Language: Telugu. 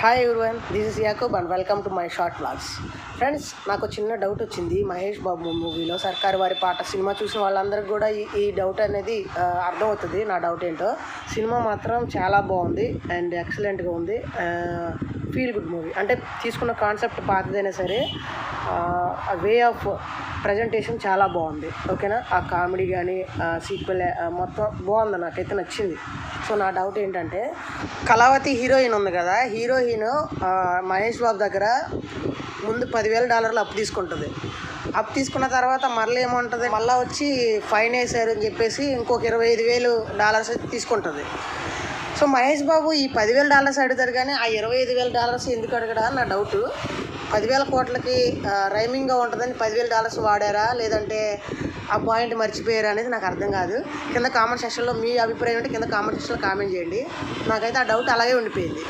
Hi everyone, this is Yakub and welcome to my short vlogs. Friends, నాకు చిన్న డౌట్ వచ్చింది. మహేష్ బాబు మూవీలో సర్కారు వారి పాట సినిమా చూసిన వాళ్ళందరికీ కూడా ఈ డౌట్ అనేది అర్థమవుతుంది. నా డౌట్ ఏంటో. సినిమా మాత్రం చాలా బాగుంది అండ్ ఎక్సలెంట్గా ఉంది. Feel good movie. అంటే తీసుకున్న కాన్సెప్ట్ పాతదైనా సరే వే ఆఫ్ ప్రజెంటేషన్ చాలా బాగుంది. ఓకేనా, ఆ కామెడీ కానీ సీక్వెల్ మొత్తం బాగుంది, నాకైతే నచ్చింది. సో నా డౌట్ ఏంటంటే, కళావతి హీరోయిన్ ఉంది కదా, హీరోయిన్ మహేష్ బాబు దగ్గర ముందు $10,000 అప్పు తీసుకుంటుంది. అప్పు తీసుకున్న తర్వాత మళ్ళీ ఏముంటుంది, మళ్ళీ వచ్చి ఫైన్ వేసారు అని చెప్పేసి ఇంకొక $25,000 తీసుకుంటుంది. సో మహేష్ బాబు ఈ $10,000 అడుగుతారు కానీ ఆ $25,000 ఎందుకు అడగడా నా డౌట్. 10,000 కోట్లకి రైమింగ్గా ఉంటుందని $10,000 వాడారా, లేదంటే ఆ పాయింట్ మర్చిపోయారా అనేది నాకు అర్థం కాదు. కింద కామెంట్ సెక్షన్లో మీ అభిప్రాయం అంటే కింద కామెంట్ సెక్షన్లో కామెంట్ చేయండి. నాకైతే ఆ డౌట్ అలాగే ఉండిపోయింది.